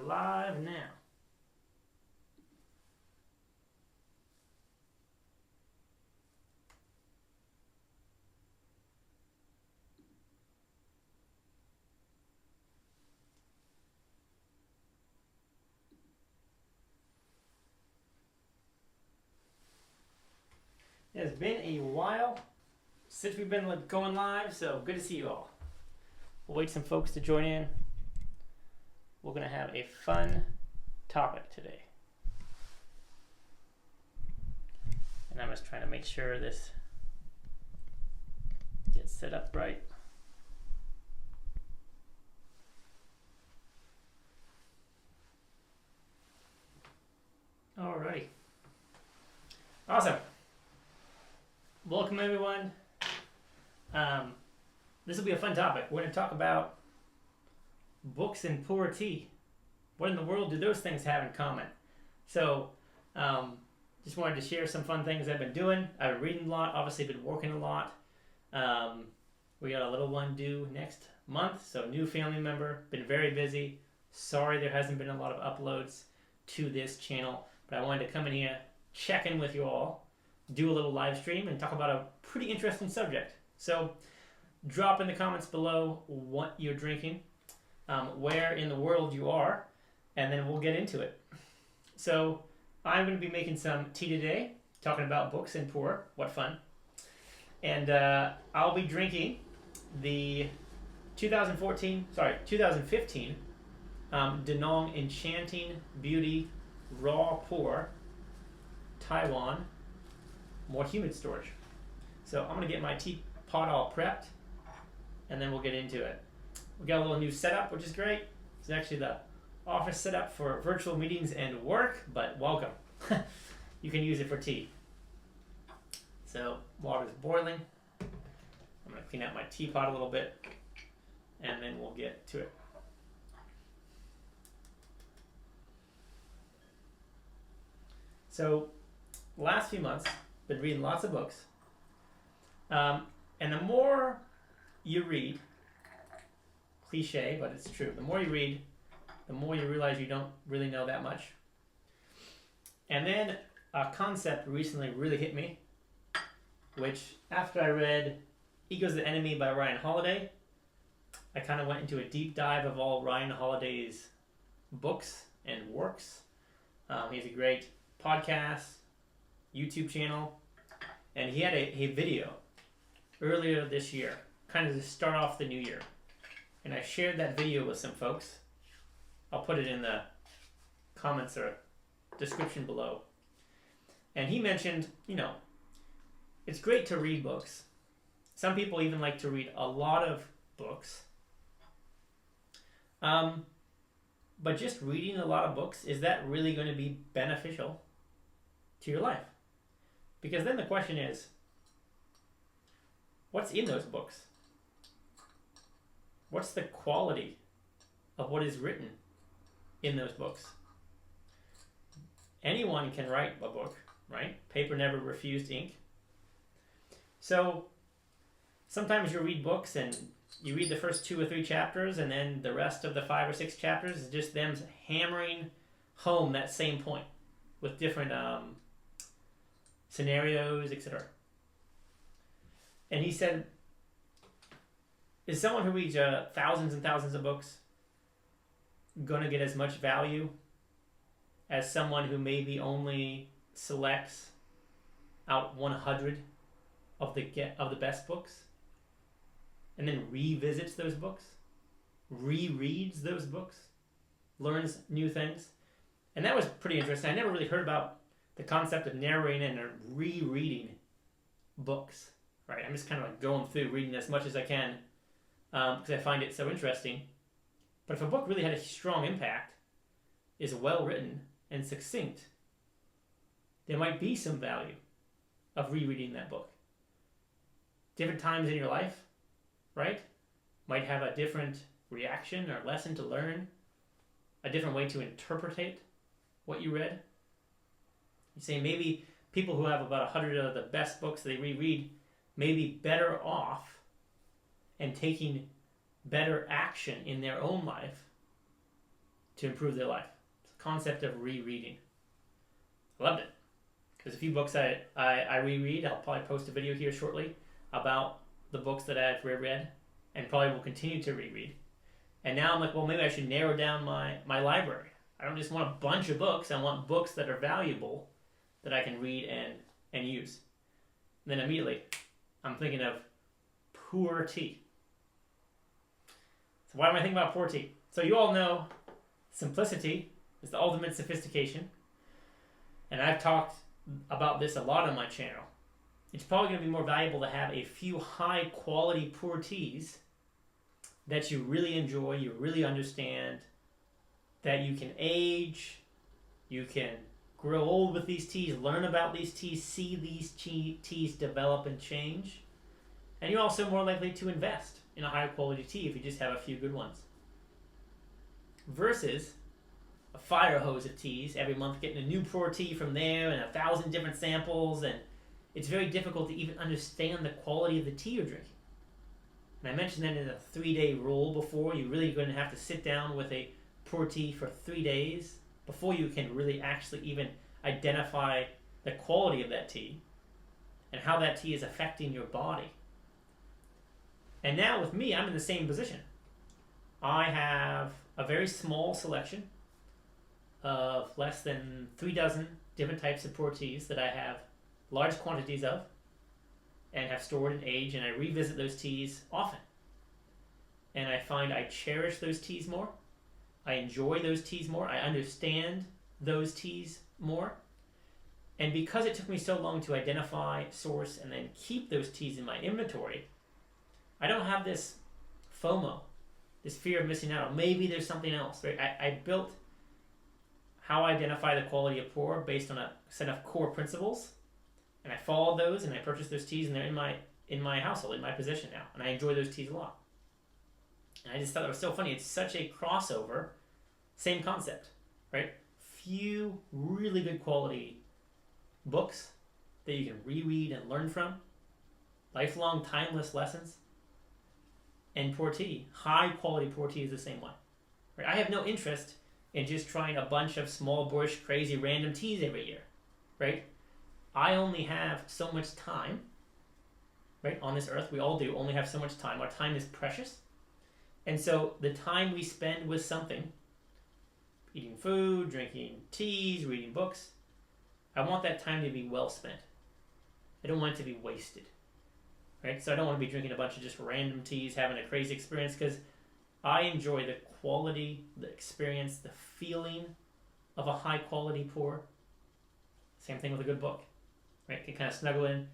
live now. It has been a while since we've been going live, so good to see you all. We'll wait some folks to join in. We're going to have a fun topic today. And I'm just trying to make sure this gets set up right. Alrighty. Awesome. Welcome everyone. This will be a fun topic. We're going to talk about books and puerh. What in the world do those things have in common? So, just wanted to share some fun things I've been doing. I've been reading a lot, obviously been working a lot. We got a little one due next month, so new family member, been very busy. Sorry there hasn't been a lot of uploads to this channel, but I wanted to come in here, check in with you all, do a little live stream, and talk about a pretty interesting subject. So, drop in the comments below what you're drinking, where in the world you are, and then we'll get into it. So I'm going to be making some tea today, talking about books and puerh. What fun. And I'll be drinking the 2015 Danong Enchanting Beauty Raw Puerh Taiwan More Humid Storage. So I'm going to get my teapot all prepped, and then we'll get into it. We got a little new setup, which is great. It's actually the office setup for virtual meetings and work, but welcome. You can use it for tea. So water's boiling. I'm going to clean out my teapot a little bit, and then we'll get to it. So last few months, been reading lots of books. And the more you read, cliche, but it's true, the more you read, the more you realize you don't really know that much. And then a concept recently really hit me, which after I read Ego's the Enemy by Ryan Holiday, I kind of went into a deep dive of all Ryan Holiday's books and works. He has a great podcast, YouTube channel, and he had a video earlier this year, kind of to start off the new year. And I shared that video with some folks. I'll put it in the comments or description below. And he mentioned, it's great to read books. Some people even like to read a lot of books. But just reading a lot of books, is that really going to be beneficial to your life? Because then the question is, what's in those books? What's the quality of what is written in those books? Anyone can write a book, right? Paper never refused ink. So sometimes you read books and you read the first 2 or 3 chapters, and then the rest of the 5 or 6 chapters is just them hammering home that same point with different scenarios, etc. And he said, is someone who reads thousands and thousands of books going to get as much value as someone who maybe only selects out 100 of the best books and then revisits those books, rereads those books, learns new things? And that was pretty interesting. I never really heard about the concept of narrating and rereading books. Right, I'm just kind of like going through reading as much as I can because I find it so interesting. But if a book really had a strong impact, is well written and succinct, there might be some value of rereading that book. Different times in your life, right, might have a different reaction or lesson to learn, a different way to interpret what you read. You say maybe people who have about 100 of the best books they reread may be better off and taking better action in their own life to improve their life. It's the concept of rereading. I loved it. There's a few books I reread. I'll probably post a video here shortly about the books that I've reread and probably will continue to reread. And now I'm like, well, maybe I should narrow down my library. I don't just want a bunch of books. I want books that are valuable that I can read and use. And then immediately, I'm thinking of puerh tea. So why am I thinking about puerh tea? So you all know simplicity is the ultimate sophistication. And I've talked about this a lot on my channel. It's probably going to be more valuable to have a few high quality puerh teas that you really enjoy, you really understand, that you can age, you can grow old with these teas, learn about these teas, see these teas develop and change. And you're also more likely to invest in a high quality tea if you just have a few good ones. Versus a fire hose of teas every month, getting a new puerh tea from there and 1,000 different samples, and it's very difficult to even understand the quality of the tea you're drinking. And I mentioned that in a 3-day rule before. You're really going to have to sit down with a puerh tea for 3 days before you can really actually even identify the quality of that tea and how that tea is affecting your body. And now with me, I'm in the same position. I have a very small selection of less than 3 dozen different types of puerh teas that I have large quantities of and have stored and aged, and I revisit those teas often. And I find I cherish those teas more. I enjoy those teas more. I understand those teas more. And because it took me so long to identify, source, and then keep those teas in my inventory, I don't have this FOMO, this fear of missing out. Maybe there's something else, right? I built how I identify the quality of puerh based on a set of core principles, and I followed those, and I purchased those teas, and they're in my household, in my possession now, and I enjoy those teas a lot. And I just thought it was so funny. It's such a crossover, same concept, right? Few really good quality books that you can reread and learn from, lifelong timeless lessons, and puerh tea, high quality puerh tea is the same way. Right? I have no interest in just trying a bunch of small bush, crazy, random teas every year, right? I only have so much time, right? On this earth, we all do only have so much time. Our time is precious. And so the time we spend with something, eating food, drinking teas, reading books, I want that time to be well spent. I don't want it to be wasted, right? So I don't want to be drinking a bunch of just random teas, having a crazy experience, because I enjoy the quality, the experience, the feeling of a high quality puerh. Same thing with a good book, right? You can kind of snuggle in,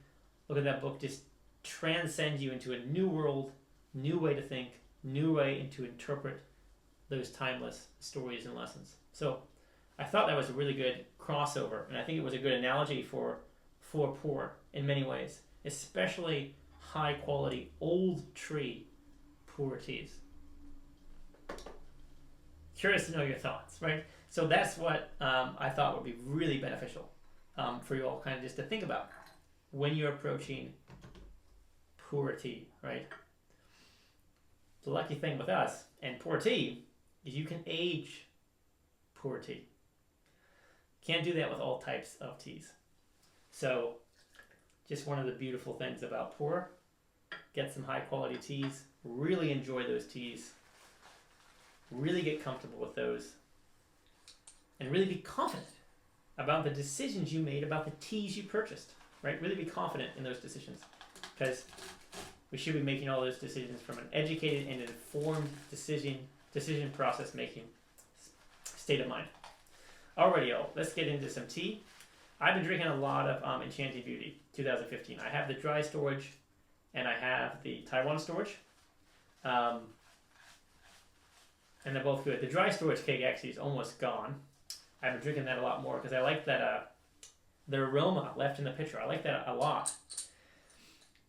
look at that book, just transcend you into a new world, new way to think, new way to interpret those timeless stories and lessons. So I thought that was a really good crossover, and I think it was a good analogy for puerh in many ways, especially high quality old tree puerh teas. Curious to know your thoughts, right? So that's what I thought would be really beneficial for you all kind of just to think about when you're approaching puerh tea, right? The lucky thing with us and puerh tea is you can age puerh tea. Can't do that with all types of teas. So just one of the beautiful things about puerh, get some high quality teas, really enjoy those teas, really get comfortable with those, and really be confident about the decisions you made, about the teas you purchased, right? Really be confident in those decisions, because we should be making all those decisions from an educated and informed decision process making state of mind. Alrighty, y'all, let's get into some tea. I've been drinking a lot of Enchanting Beauty 2015. I have the dry storage and I have the Taiwan storage. And they're both good. The dry storage keg actually is almost gone. I've been drinking that a lot more because I like that the aroma left in the pitcher. I like that a lot.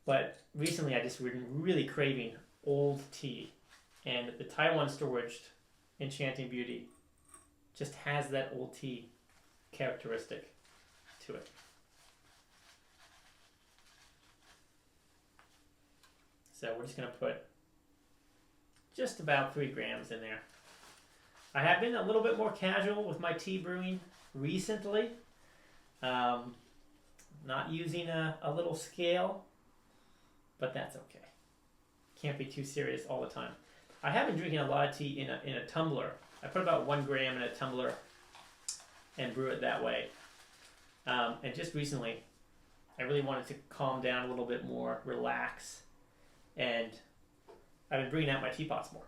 But recently I just been really craving old tea. And the Taiwan storage Enchanting Beauty just has that old tea characteristic to it. So we're just going to put just about 3 grams in there. I have been a little bit more casual with my tea brewing recently. Not using a little scale, but that's okay. Can't be too serious all the time. I have been drinking a lot of tea in a tumbler. I put about 1 gram in a tumbler and brew it that way. And just recently, I really wanted to calm down a little bit more, relax, and I've been bringing out my teapots more.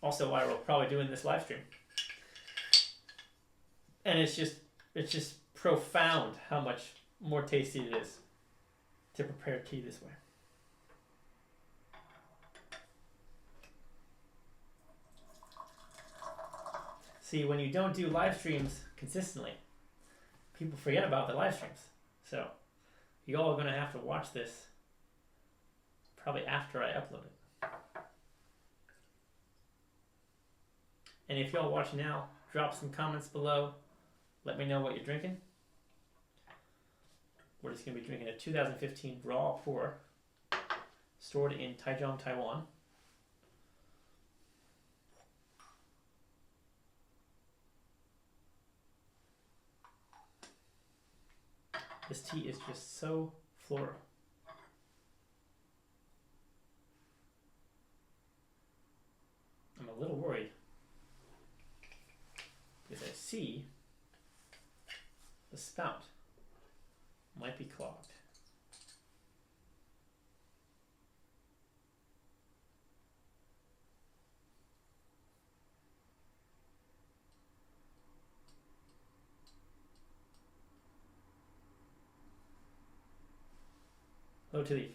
Also, why we're probably doing this live stream. And it's just profound how much more tasty it is to prepare tea this way. See, when you don't do live streams consistently, people forget about the live streams. So, you all are going to have to watch this probably after I upload it. And if y'all watch now, drop some comments below. Let me know what you're drinking. We're just going to be drinking a 2015 raw puerh, stored in Taichung, Taiwan. This tea is just so floral. I'm a little worried because I see the spout might be clogged. Hello to leaf.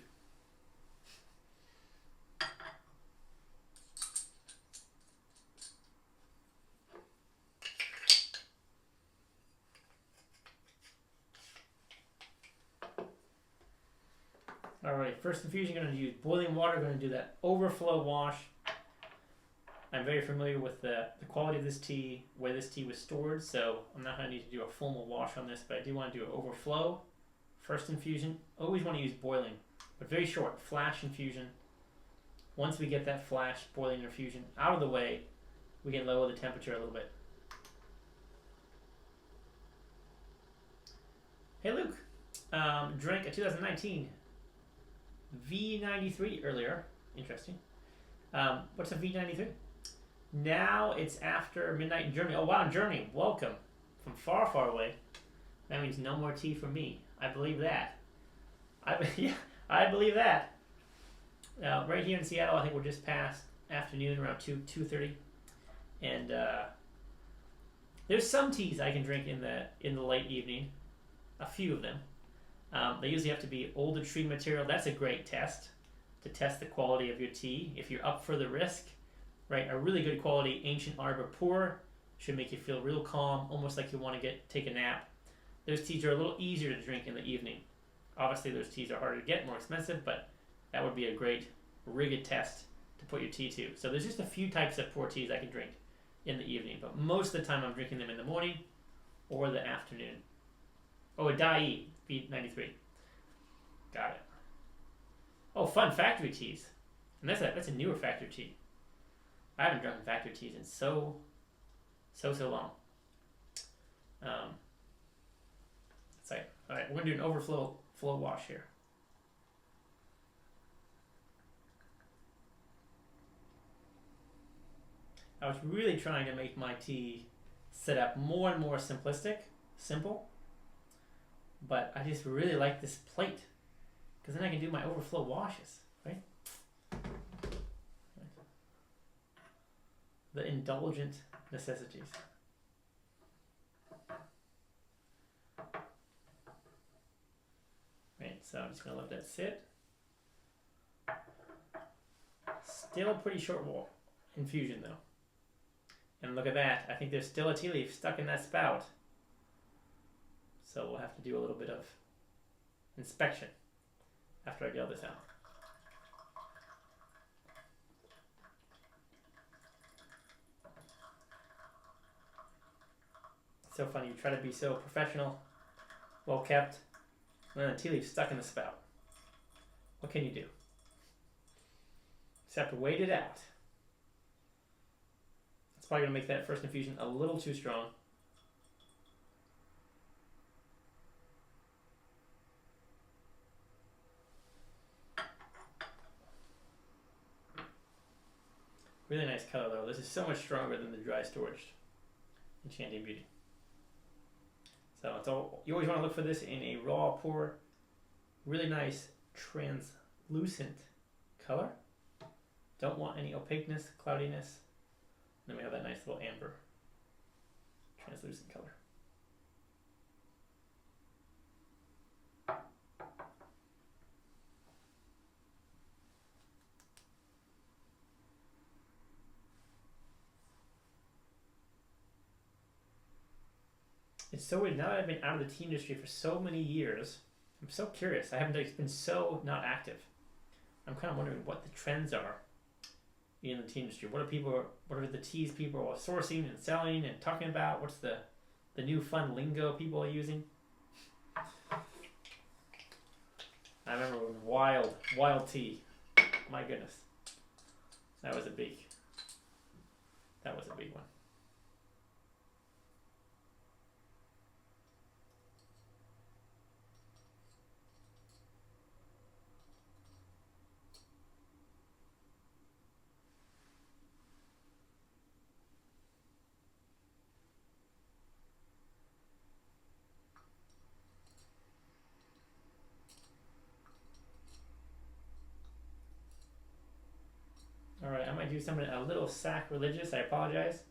Alright, first infusion, going to use boiling water. Going to do that overflow wash. I'm very familiar with the quality of this tea, where this tea was stored, so I'm not going to need to do a formal wash on this, but I do want to do an overflow. First infusion, always want to use boiling, but very short, flash infusion. Once we get that flash boiling infusion out of the way, we can lower the temperature a little bit. Hey Luke, drank a 2019 V93 earlier. Interesting. What's a V93? Now it's after midnight in Germany. Oh wow, in Germany. Welcome from far, far away. That means no more tea for me. I believe that. I believe that. Right here in Seattle, I think we're just past afternoon, around 2:30, and there's some teas I can drink in the late evening. A few of them. They usually have to be older tree material. That's a great test to test the quality of your tea. If you're up for the risk, right? A really good quality ancient arbor puerh should make you feel real calm, almost like you want to take a nap. Those teas are a little easier to drink in the evening. Obviously, those teas are harder to get, more expensive, but that would be a great rigid test to put your tea to. So there's just a few types of puerh teas I can drink in the evening, but most of the time I'm drinking them in the morning or the afternoon. Oh, a Dai V93. Got it. Oh, fun, factory teas. And that's a newer factory tea. I haven't drunk factory teas in so long. All right, we're gonna do an overflow wash here. I was really trying to make my tea setup more and more simple, but I just really like this plate because then I can do my overflow washes, right? The indulgent necessities. Right, so I'm just going to let that sit. Still a pretty short infusion though. And look at that, I think there's still a tea leaf stuck in that spout. So we'll have to do a little bit of inspection after I get all this out. It's so funny, you try to be so professional, well kept, and then a tea leaf stuck in the spout. What can you do? Just have to wait it out. It's probably going to make that first infusion a little too strong. Really nice color though. This is so much stronger than the dry storage Enchanting Beauty. So it's all, you always want to look for this in a raw pour. Really nice translucent color. Don't want any opaqueness, cloudiness. Then we have that nice little amber translucent color. It's so weird, now that I've been out of the tea industry for so many years, I'm so curious. I haven't been so not active. I'm kind of wondering what the trends are in the tea industry. What are the teas people are sourcing and selling and talking about? What's the new fun lingo people are using? I remember when wild tea. My goodness. That was a big one. Alright, I might do something a little sacrilegious. I apologize.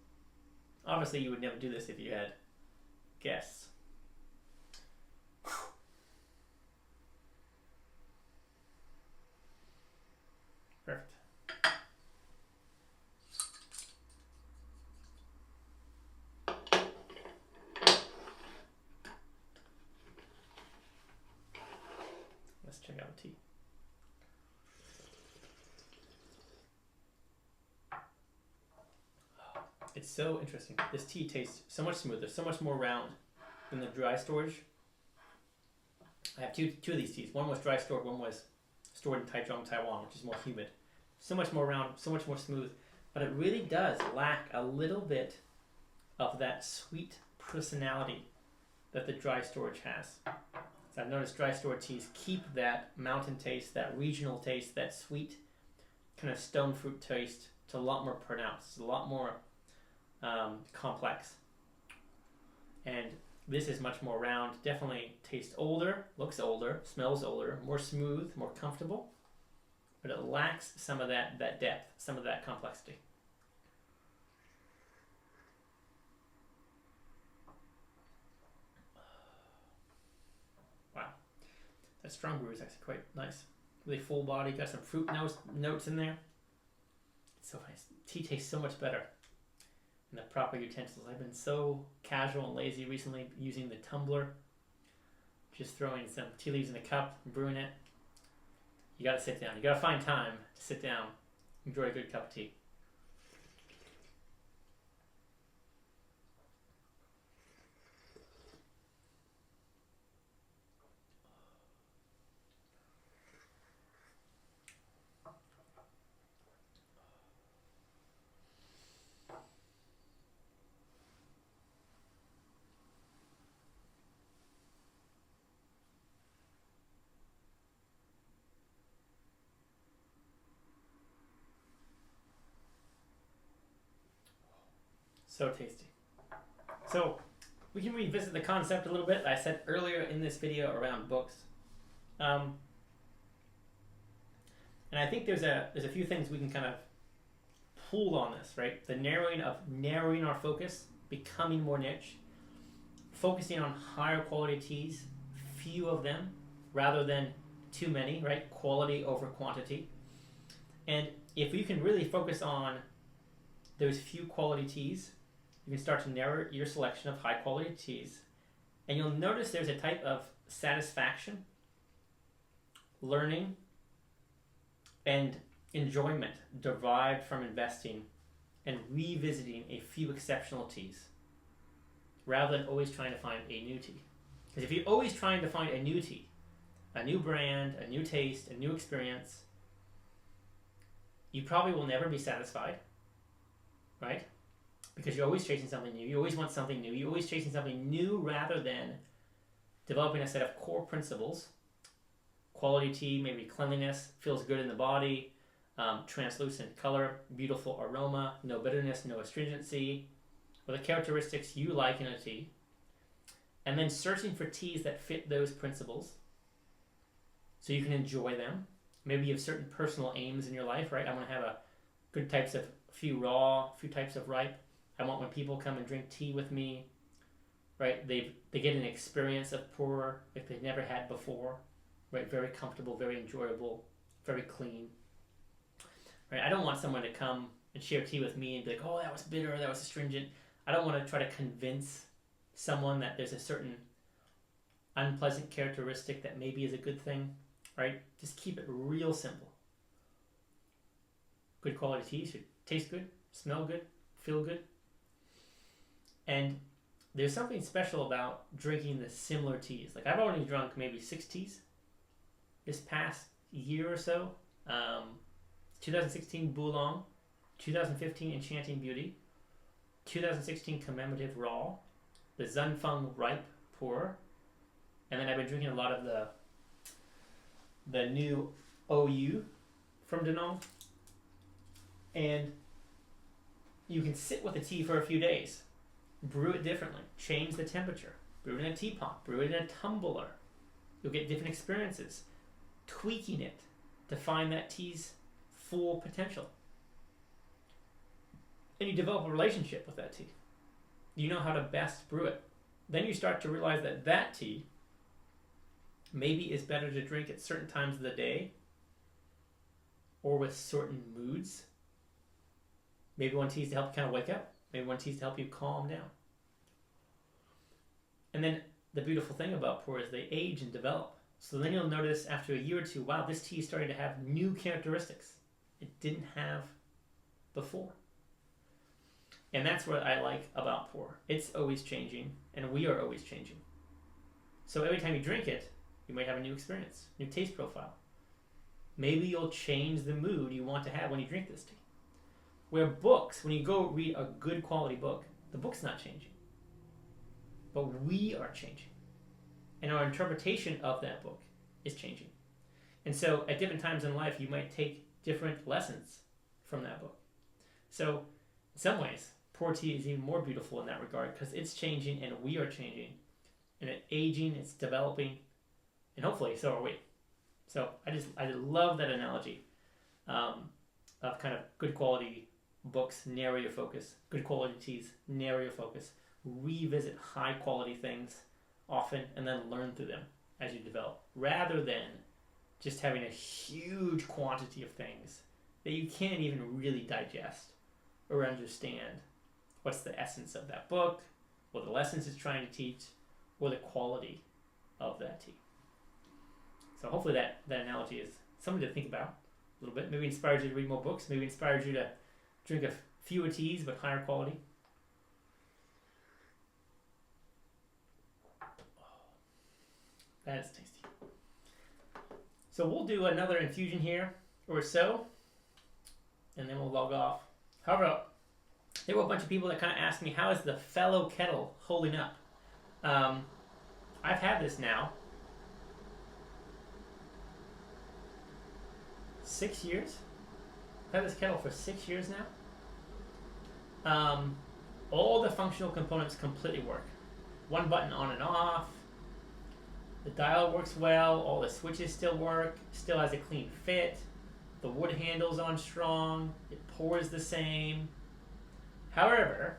Obviously, you would never do this if you had guests. Perfect. Let's check out the tea. It's so interesting. This tea tastes so much smoother, so much more round than the dry storage. I have two of these teas. One was dry stored, one was stored in Taichung, Taiwan, which is more humid. So much more round, so much more smooth. But it really does lack a little bit of that sweet personality that the dry storage has. So I've noticed dry stored teas keep that mountain taste, that regional taste, that sweet kind of stone fruit taste. It's a lot more pronounced. It's a lot more complex, and this is much more round. Definitely tastes older, looks older, smells older, more smooth, more comfortable, but it lacks some of that depth, some of that complexity. Wow, that strong brew is actually quite nice. Really full body, got some fruit notes in there. It's so nice. Tea tastes so much better. The proper utensils. I've been so casual and lazy recently, using the tumbler, just throwing some tea leaves in a cup, brewing it. You gotta sit down. You gotta find time to sit down, enjoy a good cup of tea. So tasty. So we can revisit the concept a little bit. I said earlier in this video around books, and I think there's a few things we can kind of pull on this, right? The narrowing our focus, becoming more niche, focusing on higher quality teas, few of them rather than too many, right? Quality over quantity. And if you can really focus on those few quality teas, you can start to narrow your selection of high quality teas, and you'll notice there's a type of satisfaction, learning, and enjoyment derived from investing and revisiting a few exceptional teas rather than always trying to find a new tea. Because if you're always trying to find a new tea, a new brand, a new taste, a new experience, you probably will never be satisfied, right? because you're always chasing something new. You always want something new. You're always chasing something new rather than developing a set of core principles. Quality tea, maybe cleanliness, feels good in the body, translucent color, beautiful aroma, no bitterness, no astringency, or the characteristics you like in a tea. And then searching for teas that fit those principles so you can enjoy them. Maybe you have certain personal aims in your life, right? I want to have a good types of few raw, few types of ripe. I want when people come and drink tea with me, right? They get an experience of puerh like they've never had before, right? Very comfortable, very enjoyable, very clean, right? I don't want someone to come and share tea with me and be like, oh, that was bitter, that was astringent. I don't want to try to convince someone that there's a certain unpleasant characteristic that maybe is a good thing, right? Just keep it real simple. Good quality tea should taste good, smell good, feel good. And there's something special about drinking the similar teas. Like I've already drunk maybe 6 teas this past year or so. 2016 Boolong, 2015 Enchanting Beauty, 2016 Commemorative Raw, the Zunfeng Ripe Puerh, and then I've been drinking a lot of the new OU from Danone. And you can sit with the tea for a few days, brew it differently, change the temperature, brew it in a teapot, brew it in a tumbler. You'll get different experiences, tweaking it to find that tea's full potential. And you develop a relationship with that tea. You know how to best brew it. Then you start to realize that that tea maybe is better to drink at certain times of the day or with certain moods. Maybe one tea is to help you kind of wake up. Maybe one tea is to help you calm down. And then the beautiful thing about puerh is they age and develop. So then you'll notice after a year or two, wow, this tea is starting to have new characteristics it didn't have before. And that's what I like about puerh. It's always changing, and we are always changing. So every time you drink it, you might have a new experience, new taste profile. Maybe you'll change the mood you want to have when you drink this tea. Where books, when you go read a good quality book, the book's not changing. But we are changing. And our interpretation of that book is changing. And so at different times in life, you might take different lessons from that book. So in some ways, puerh tea is even more beautiful in that regard because it's changing and we are changing. And it's aging, it's developing, and hopefully so are we. So I love that analogy of kind of good quality books, narrow your focus, good quality teas, narrow your focus, revisit high quality things often, and then learn through them as you develop, rather than just having a huge quantity of things that you can't even really digest or understand what's the essence of that book, or the lessons it's trying to teach, or the quality of that tea. So hopefully that analogy is something to think about a little bit. Maybe inspires you to read more books, maybe inspires you to drink a fewer teas but higher quality. That is tasty. So we'll do another infusion here or so, and then we'll log off. However, there were a bunch of people that kind of asked me, how is the fellow Kettle holding up? I've had this now 6 years. I've had this kettle for 6 years now. All the functional components completely work. One button on and off. The dial works well. All the switches still work. Still has a clean fit. The wood handle's on strong. It pours the same. However,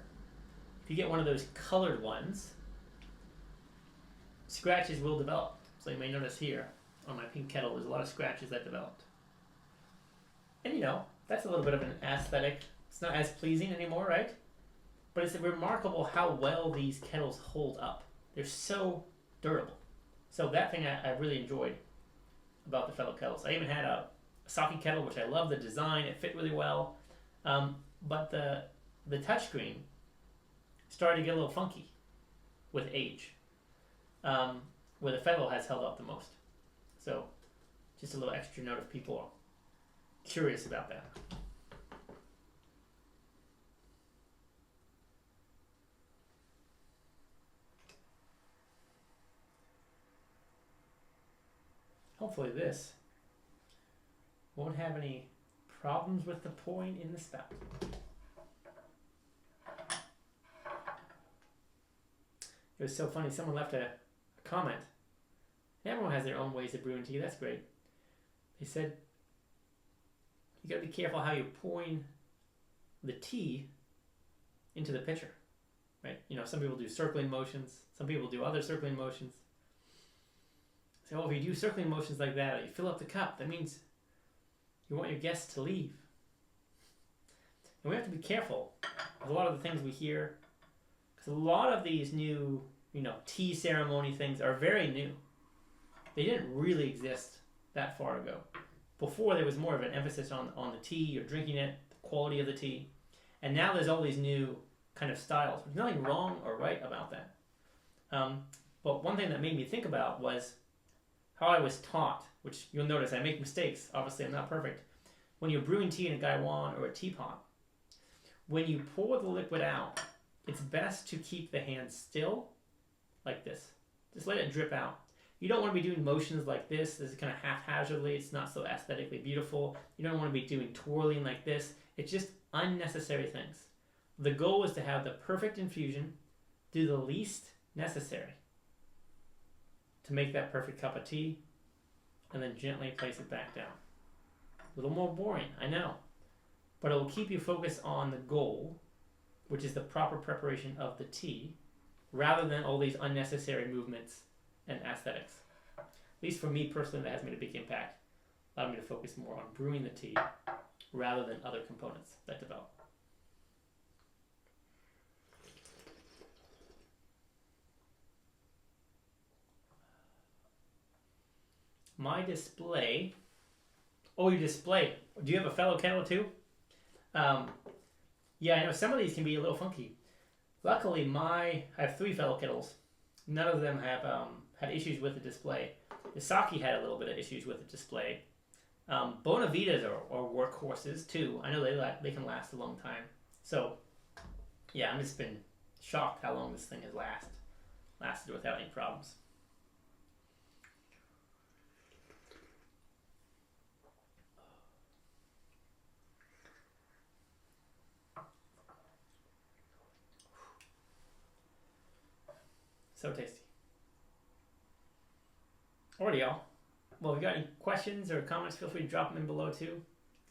if you get one of those colored ones, scratches will develop. So you may notice here on my pink kettle, there's a lot of scratches that developed. And you know, that's a little bit of an aesthetic. It's not as pleasing anymore, right? But it's remarkable how well these kettles hold up. They're so durable. So that thing I really enjoyed about the fellow kettles. I even had a sake kettle, which I love the design. It fit really well. But the touchscreen started to get a little funky with age, where the fellow has held up the most. So just a little extra note if people are curious about that. hopefully this won't have any problems with the pouring in the spout. It was so funny. Someone left a comment. Everyone has their own ways of brewing tea. That's great. They said, you got to be careful how you're pouring the tea into the pitcher, right? You know, some people do circling motions. Some people do other circling motions. So, if you do circling motions like that, or you fill up the cup, that means you want your guests to leave. And we have to be careful with a lot of the things we hear, because a lot of these new, tea ceremony things are very new. They didn't really exist that far ago. Before, there was more of an emphasis on the tea, you're drinking it, the quality of the tea. And now there's all these new kind of styles. There's nothing wrong or right about that. But one thing that made me think about was how I was taught, which you'll notice I make mistakes. Obviously, I'm not perfect. When you're brewing tea in a gaiwan or a teapot, when you pour the liquid out, it's best to keep the hand still, like this. Just let it drip out. You don't want to be doing motions like this. This is kind of haphazardly. It's not so aesthetically beautiful. You don't want to be doing twirling like this. It's just unnecessary things. The goal is to have the perfect infusion, do the least necessary to make that perfect cup of tea, and then gently place it back down. A little more boring, I know, but it will keep you focused on the goal, which is the proper preparation of the tea, rather than all these unnecessary movements and aesthetics. At least for me personally, that has made a big impact. Allowed me to focus more on brewing the tea rather than other components that develop. My display. Oh, your display. Do you have a fellow kettle too? Yeah, I know some of these can be a little funky. Luckily, I have 3 fellow kettles. None of them have had issues with the display. The Saki had a little bit of issues with the display. Bonavitas are workhorses too. I know they can last a long time. So, yeah, I've just been shocked how long this thing has lasted without any problems. So tasty. Alrighty, y'all. Well, if you got any questions or comments, feel free to drop them in below too.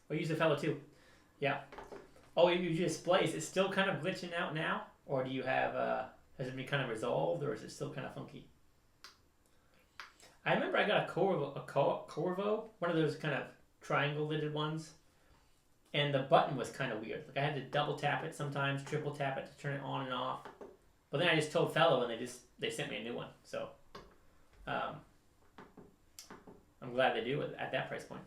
Or use the fellow too. Yeah. Oh, your display, is it still kind of glitching out now? Or do you have, has it been kind of resolved, or is it still kind of funky? I remember I got a Corvo, one of those kind of triangle lidded ones. And the button was kind of weird. Like I had to double tap it sometimes, triple tap it to turn it on and off. But then I just told fellow and they sent me a new one. So I'm glad they do it at that price point.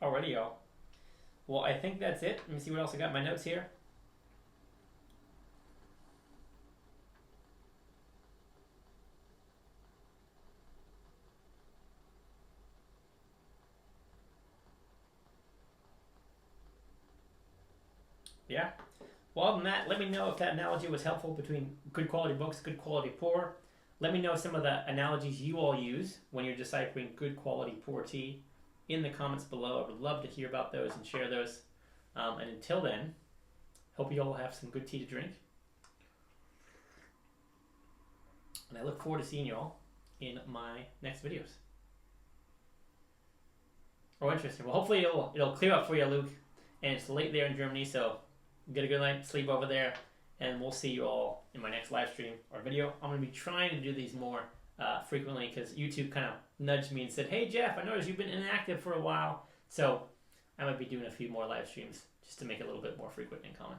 Alrighty, y'all. Well, I think that's it. Let me see what else I got in my notes here. Yeah. Well, other than that, let me know if that analogy was helpful between good quality books, good quality puerh. Let me know some of the analogies you all use when you're deciphering good quality puerh tea in the comments below. I would love to hear about those and share those. And until then, hope you all have some good tea to drink. And I look forward to seeing you all in my next videos. Oh, interesting. Well, hopefully it'll clear up for you, Luke. And it's late there in Germany, so get a good night's sleep over there. And we'll see you all in my next live stream or video. I'm going to be trying to do these more frequently because YouTube kind of nudged me and said, hey, Jeff, I noticed you've been inactive for a while. So I might be doing a few more live streams just to make it a little bit more frequent and common.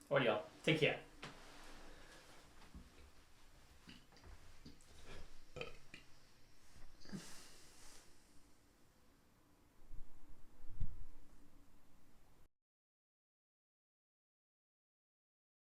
Alright, y'all. Take care.